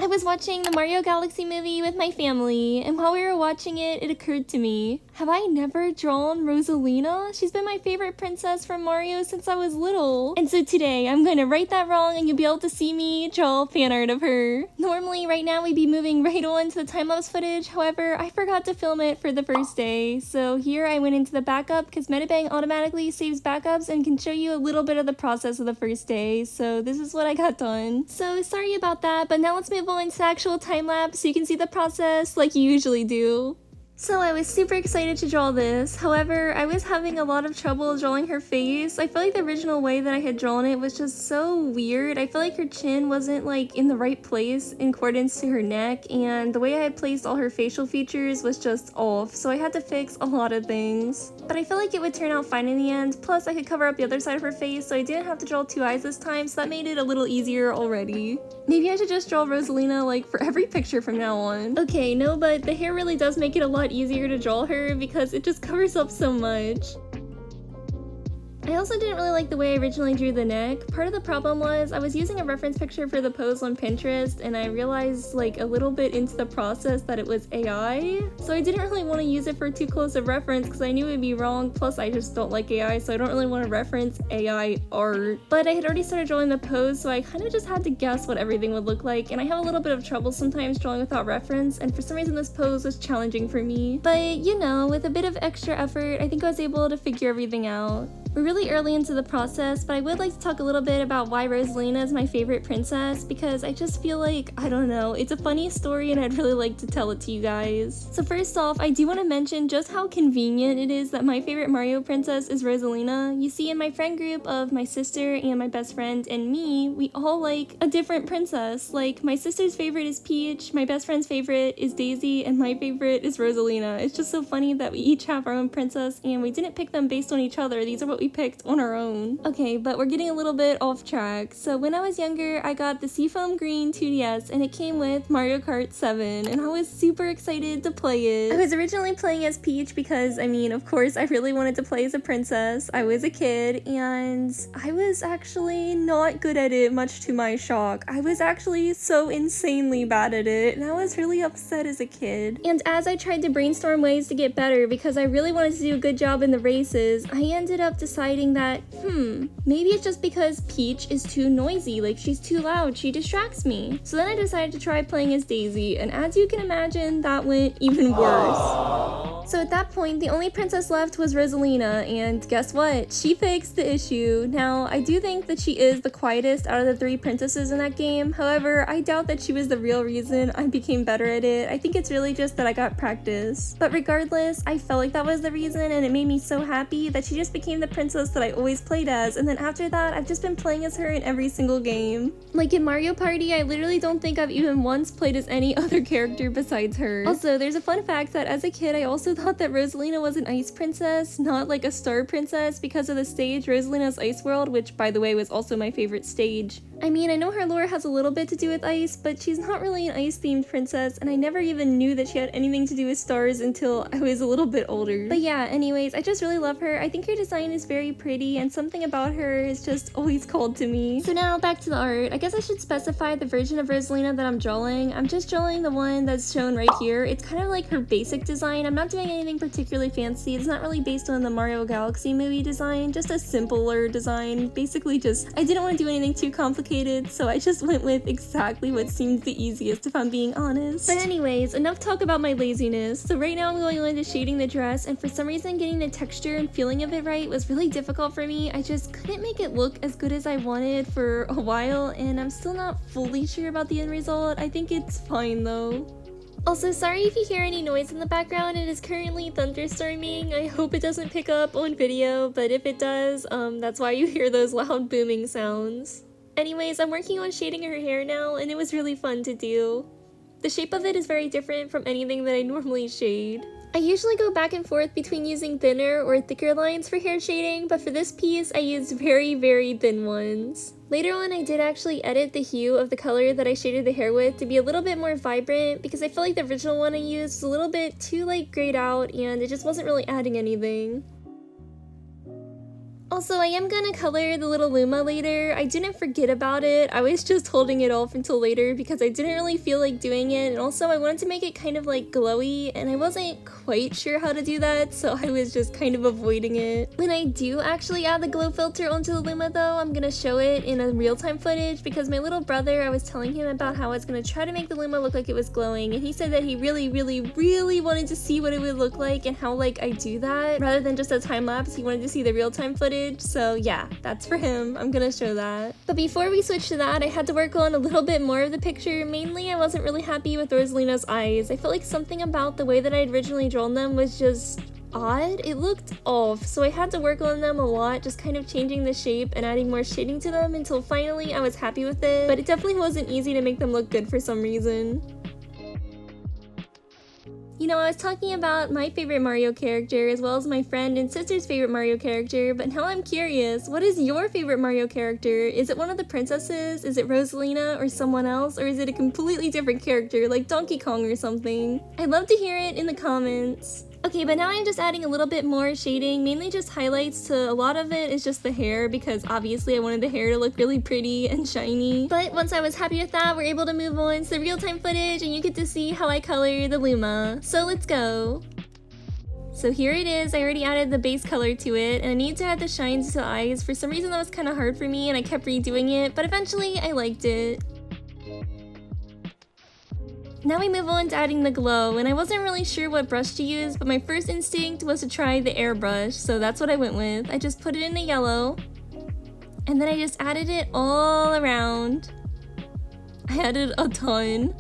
was watching the Mario Galaxy movie with my family, and while we were watching it, it occurred to me, have I never drawn Rosalina? She's been my favorite princess from Mario since I was little. And so today, I'm going to right that wrong and you'll be able to see me draw fan art of her. Normally, right now, we'd be moving right on to the time-lapse footage, however, I forgot to film it for the first day. So here I went into the backup because Medibang automatically saves backups and can show you a little bit of the process of the first day. So this is what I got done. So sorry about that, but now let's move on to actual time-lapse so you can see the process like you usually do. So I was super excited to draw this, however, I was having a lot of trouble drawing her face. I feel like the original way that I had drawn it was just so weird. I feel like her chin wasn't like in the right place in accordance to her neck, and the way I had placed all her facial features was just off, so I had to fix a lot of things. But I feel like it would turn out fine in the end, plus I could cover up the other side of her face so I didn't have to draw two eyes this time, so that made it a little easier already. Maybe I should just draw Rosalina like for every picture from now on. Okay, no, but the hair really does make it a lot easier to draw her because it just covers up so much. I also didn't really like the way I originally drew the neck. Part of the problem was I was using a reference picture for the pose on Pinterest and I realized like a little bit into the process that it was AI. So I didn't really want to use it for too close a reference because I knew it would be wrong, plus I just don't like AI, so I don't really want to reference AI art. But I had already started drawing the pose, so I kind of just had to guess what everything would look like, and I have a little bit of trouble sometimes drawing without reference, and for some reason this pose was challenging for me. But you know, with a bit of extra effort, I think I was able to figure everything out. We're really early into the process, but I would like to talk a little bit about why Rosalina is my favorite princess, because I just feel like, I don't know, it's a funny story and I'd really like to tell it to you guys. So first off, I do want to mention just how convenient it is that my favorite Mario princess is Rosalina. You see, in my friend group of my sister and my best friend and me, we all like a different princess. Like, my sister's favorite is Peach, my best friend's favorite is Daisy, and my favorite is Rosalina. It's just so funny that we each have our own princess and we didn't pick them based on each other. These are what we picked on our own. Okay, but we're getting a little bit off track. So when I was younger, I got the Seafoam Green 2DS and it came with Mario Kart 7 and I was super excited to play it. I was originally playing as Peach because, I mean, of course, I really wanted to play as a princess. I was a kid and I was actually not good at it, much to my shock. I was actually so insanely bad at it and I was really upset as a kid. And as I tried to brainstorm ways to get better because I really wanted to do a good job in the races, I ended up deciding that, maybe it's just because Peach is too noisy, like she's too loud, she distracts me. So then I decided to try playing as Daisy, and as you can imagine, that went even worse. So at that point, the only princess left was Rosalina, and guess what? She fixed the issue. Now, I do think that she is the quietest out of the three princesses in that game, however, I doubt that she was the real reason I became better at it. I think it's really just that I got practice. But regardless, I felt like that was the reason, and it made me so happy that she just became the princess that I always played as, and then after that, I've just been playing as her in every single game. Like in Mario Party, I literally don't think I've even once played as any other character besides her. Also, there's a fun fact that as a kid, I also thought that Rosalina was an ice princess, not like a star princess, because of the stage Rosalina's Ice World, which by the way was also my favorite stage. I mean, I know her lore has a little bit to do with ice, but she's not really an ice-themed princess, and I never even knew that she had anything to do with stars until I was a little bit older. But yeah, anyways, I just really love her. I think her design is very pretty, and something about her is just always called to me. So now, back to the art. I guess I should specify the version of Rosalina that I'm drawing. I'm just drawing the one that's shown right here. It's kind of like her basic design. I'm not doing anything particularly fancy. It's not really based on the Mario Galaxy movie design, just a simpler design. Basically just, I didn't want to do anything too complicated, so I just went with exactly what seemed the easiest, if I'm being honest. But anyways, enough talk about my laziness. So right now I'm going into shading the dress, and for some reason getting the texture and feeling of it right was really difficult for me. I just couldn't make it look as good as I wanted for a while, and I'm still not fully sure about the end result. I think it's fine though. Also, sorry if you hear any noise in the background. It is currently thunderstorming. I hope it doesn't pick up on video, but if it does, that's why you hear those loud booming sounds. Anyways, I'm working on shading her hair now, and it was really fun to do. The shape of it is very different from anything that I normally shade. I usually go back and forth between using thinner or thicker lines for hair shading, but for this piece, I used very, very thin ones. Later on, I did actually edit the hue of the color that I shaded the hair with to be a little bit more vibrant because I feel like the original one I used was a little bit too like grayed out and it just wasn't really adding anything. Also, I am gonna color the little Luma later. I didn't forget about it. I was just holding it off until later because I didn't really feel like doing it. And also I wanted to make it kind of like glowy and I wasn't quite sure how to do that, so I was just kind of avoiding it. When I do actually add the glow filter onto the Luma though, I'm gonna show it in a real-time footage because my little brother, I was telling him about how I was gonna try to make the Luma look like it was glowing, and he said that he really wanted to see what it would look like and how like I do that. Rather than just a time lapse, he wanted to see the real-time footage. So yeah, that's for him. I'm gonna show that. But before we switch to that, I had to work on a little bit more of the picture. Mainly, I wasn't really happy with Rosalina's eyes. I felt like something about the way that I had originally drawn them was just odd. It looked off, so I had to work on them a lot, just kind of changing the shape and adding more shading to them until finally I was happy with it. But it definitely wasn't easy to make them look good for some reason. You know, I was talking about my favorite Mario character as well as my friend and sister's favorite Mario character, but now I'm curious, what is your favorite Mario character? Is it one of the princesses? Is it Rosalina or someone else? Or is it a completely different character like Donkey Kong or something? I'd love to hear it in the comments. Okay, but now I'm just adding a little bit more shading, mainly just highlights. To a lot of it is just the hair because obviously I wanted the hair to look really pretty and shiny. But once I was happy with that, we're able to move on to the real-time footage and you get to see how I color the Luma. So let's go. So here it is. I already added the base color to it and I need to add the shines to the eyes. For some reason that was kind of hard for me and I kept redoing it, but eventually I liked it. Now we move on to adding the glow, and I wasn't really sure what brush to use, but my first instinct was to try the airbrush, so that's what I went with. I just put it in the yellow, and then I just added it all around. I added a ton.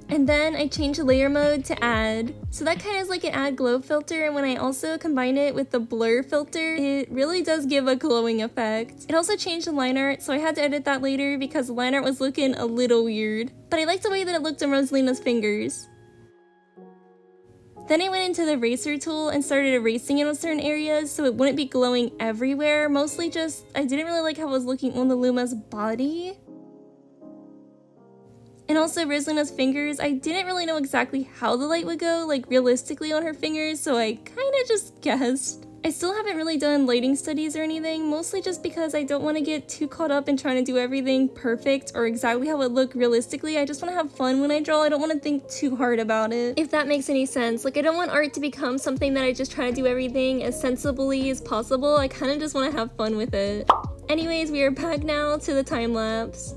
And then I changed the layer mode to add. So that kind of is like an add glow filter, and when I also combine it with the blur filter, it really does give a glowing effect. It also changed the line art, so I had to edit that later because the line art was looking a little weird. But I liked the way that it looked on Rosalina's fingers. Then I went into the eraser tool and started erasing it on certain areas so it wouldn't be glowing everywhere. Mostly just, I didn't really like how it was looking on the Luma's body. And also Rosalina's fingers, I didn't really know exactly how the light would go, like realistically on her fingers, so I kinda just guessed. I still haven't really done lighting studies or anything, mostly just because I don't want to get too caught up in trying to do everything perfect or exactly how it would look realistically. I just want to have fun when I draw. I don't want to think too hard about it, if that makes any sense. Like, I don't want art to become something that I just try to do everything as sensibly as possible. I kind of just want to have fun with it. Anyways, we are back now to the time lapse.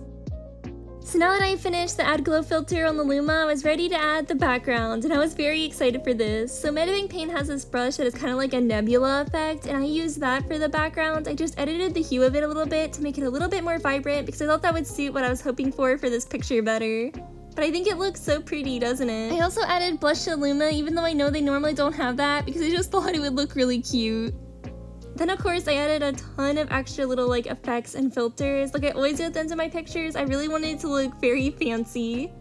So now that I finished the add glow filter on the Luma, I was ready to add the background, and I was very excited for this. So Medibang Paint has this brush that is kind of like a nebula effect, and I used that for the background. I just edited the hue of it a little bit to make it a little bit more vibrant because I thought that would suit what I was hoping for this picture better. But I think it looks so pretty, doesn't it? I also added blush to Luma, even though I know they normally don't have that, because I just thought it would look really cute. Then of course I added a ton of extra little like effects and filters. Like I always do at the ends of my pictures. I really wanted it to look very fancy.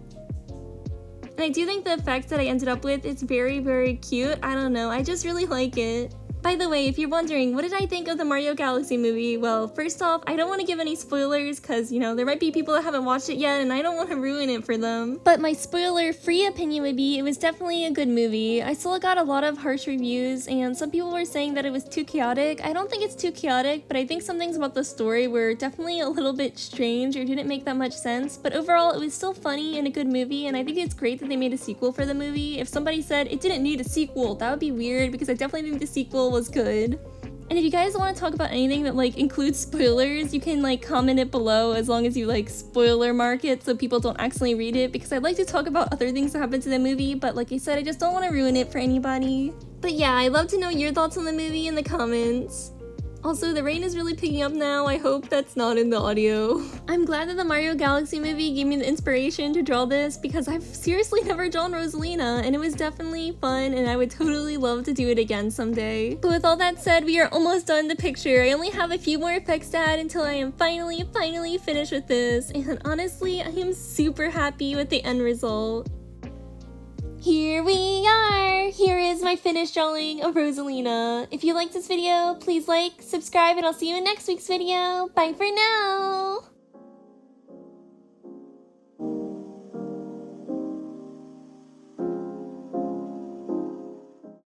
And I do think the effect that I ended up with is very cute. I don't know, I just really like it. By the way, if you're wondering, what did I think of the Mario Galaxy movie? Well, first off, I don't want to give any spoilers because, you know, there might be people that haven't watched it yet and I don't want to ruin it for them. But my spoiler-free opinion would be it was definitely a good movie. I still got a lot of harsh reviews and some people were saying that it was too chaotic. I don't think it's too chaotic, but I think some things about the story were definitely a little bit strange or didn't make that much sense. But overall, it was still funny and a good movie, and I think it's great that they made a sequel for the movie. If somebody said it didn't need a sequel, that would be weird because I definitely think the sequel was good. And if you guys want to talk about anything that like includes spoilers, you can like comment it below as long as you like spoiler mark it so people don't accidentally read it, because I'd like to talk about other things that happened to the movie, but like I said, I just don't want to ruin it for anybody. But yeah, I'd love to know your thoughts on the movie in the comments. Also, the rain is really picking up now. I hope that's not in the audio. I'm glad that the Mario Galaxy movie gave me the inspiration to draw this because I've seriously never drawn Rosalina, and it was definitely fun and I would totally love to do it again someday. But with all that said, we are almost done the picture. I only have a few more effects to add until I am finally finished with this, and honestly, I am super happy with the end result. Here we are! Here is my finished drawing of Rosalina. If you liked this video, please like, subscribe, and I'll see you in next week's video. Bye for now!